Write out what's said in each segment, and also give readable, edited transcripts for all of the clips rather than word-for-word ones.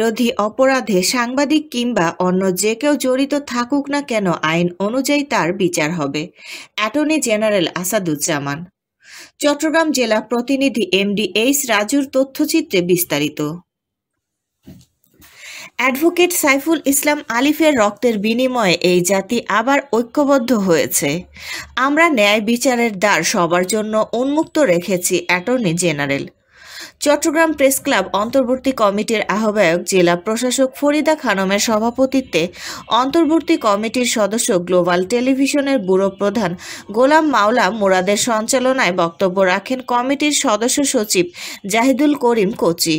বিরোধী অপরাধে সাংবাদিক কিংবা অন্য যে কেউ জড়িত থাকুক না কেন আইন অনুযায়ী তার বিচার হবে। Attorney general Asaduzzaman. চট্টগ্রাম জেলা প্রতিনিধি এমডি এইচ রাজুর তথ্যচিত্রে বিস্তারিত। অ্যাডভোকেট সাইফুল ইসলাম আলিফের রক্তের বিনিময়ে এই জাতি আবার ঐক্যবদ্ধ হয়েছে। আমরা ন্যায় বিচারের দ্বার সবার জন্য উন্মুক্ত রেখেছি attorney general. Chittagong press club অন্তর্বর্তী কমিটির আহ্বায়ক জেলা প্রশাসক ফরিদা খানমের সভাপতিত্বে অন্তর্বর্তী কমিটির সদস্য গ্লোবাল টেলিভিশনের ব্যুরো প্রধান গোলাম মাওলা মুরাদের সঞ্চালনায় বক্তব্য রাখেন কমিটির সদস্য সচিব জাহিদুল করিম কোচি,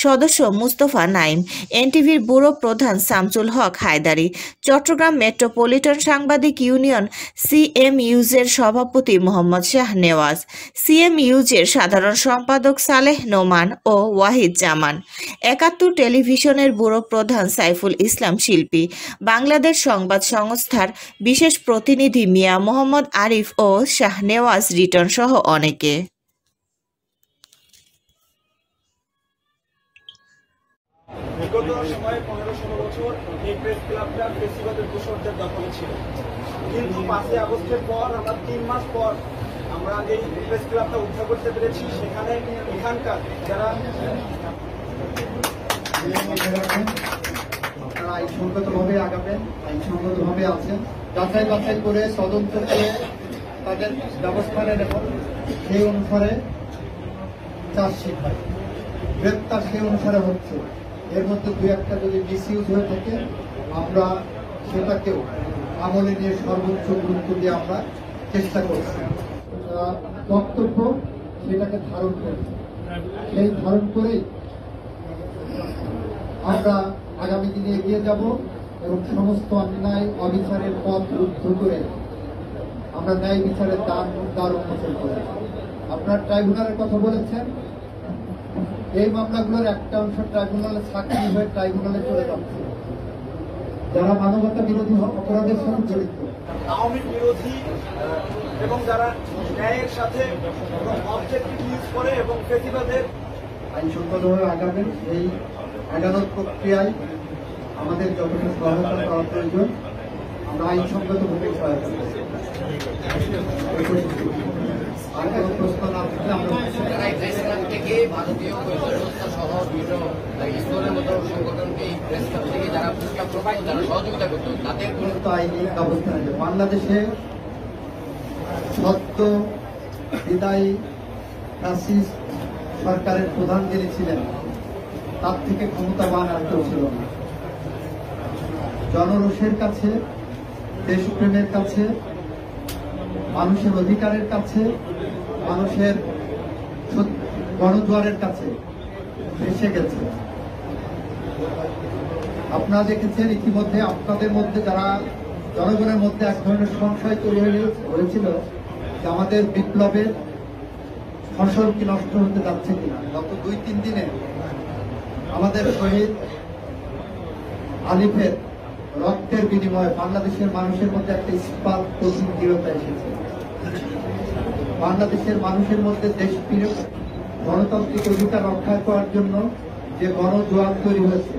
সদস্য মুস্তফা নাইম, এনটিভির ব্যুরো প্রধান শামসুল হক হায়দারি, চট্টগ্রাম মেট্রোপলিটন সাংবাদিক ইউনিয়ন সিএমইউজের সভাপতি মোহাম্মদ শাহ নেওয়াজ, সিএমইউজের সাধারণ সম্পাদক সালেহ নোমান ও ওয়াহিদ জামান, ৭১ টেলিভিশনের ব্যুরো প্রধান সাইফুল ইসলাম শিল্পী, বাংলাদেশ সংবাদ সংস্থার বিশেষ প্রতিনিধি মিয়া মোহাম্মদ আরিফ ও শাহনেওয়াজ রিটন সহ অনেকে। বিগত সময়ে ১৫-১৬ বছর এই প্রেস ক্লাবটা ফেসিবাদের দোসরদের দখলে ছিল, কিন্তু ৫ই আগস্টের পর আমরা ৩ মাস পর আমরা এই প্রেস ক্লাবটা উদ্ধার করতে পেরেছি। সেখানে এখানকার যারা আপনারা আইনসঙ্গতভাবে আগাবেন, আইনসঙ্গতভাবে আছেন, যাচাই বাছাই করে তদন্ত করে তাদের ব্যবস্থা নেন এবং সেই অনুসারে চার্জশিট হয়, গ্রেপ্তার সেই অনুসারে হচ্ছে। এর মধ্যে দু একটা যদি মিসইউজ হয়ে থাকে আমরা সেটাকেও আমলে নিয়ে সর্বোচ্চ গুরুত্ব দিয়ে আমরা চেষ্টা করছি। বক্তব্য সেটাকে ধারণ করি, সেই ধারণ করেই আমরা আগামী দিনে এগিয়ে যাব এবং সমস্ত অন্যায় অবিচারের পথ রুদ্ধ করে আমরা ন্যায় বিচারের দ্বার উন্মোচন করব। আপনার ট্রাইব্যুনালের কথা বলেছেন, এই মামলাগুলোর একটা অংশ ট্রাইব্যুনালে সাক্ষী হয়ে ট্রাইব্যুনালে চলে যাচ্ছে। যারা মানবতা বিরোধী অপরাধের সাথে জড়িত, আওয়ামী বিরোধী এবং যারা ন্যায়ের সাথে অবজেক্টিভ ইউজ করে এবং ফেসিবাদের আইনসঙ্গতভাবে আগাবেন। এই আগানোর প্রক্রিয়ায় আমাদের যতটা সহায়তা করা প্রয়োজন আমরা আইনসঙ্গতভাবে সহায়তা করব। আর কোনো প্রশ্ন না থাকলে আমরা থেকে ভারতীয় সংস্থা সহ বিভিন্ন ইসলামের মতো সংগঠনকে প্রেস ক্লাব থেকে যারা যারা সহযোগিতা করতো তাদের কোনো আইনি ব্যবস্থা নেবে। বাংলাদেশে সদ্য বিদায়ী ফ্যাসিস্ট সরকারের প্রধান যিনি ছিলেন তার থেকে ক্ষমতাবান আর কেউ ছিল না। জনরোষের কাছে, দেশপ্রেমের কাছে, মানুষের অধিকারের কাছে, মানুষের গণজোয়ারের কাছে ভেসে গেছে। আপনারা দেখেছেন ইতিমধ্যে আপনাদের মধ্যে যারা জনগণের মধ্যে এক ধরনের সংশয় তৈরি হয়েছিল যে আমাদের বিপ্লবের ফসল কি নষ্ট হতে যাচ্ছে কিনা। গত ২-৩ দিনে আমাদের শহীদ আলিফের রক্তের বিনিময়ে বাংলাদেশের মানুষের মধ্যে একটা ইস্পাত প্রতীক দৃঢ়তা এসেছে। বাংলাদেশের মানুষের মধ্যে দেশপ্রিয় গণতান্ত্রিক অধিকার রক্ষা করার জন্য যে গণজোয়ার তৈরি হয়েছে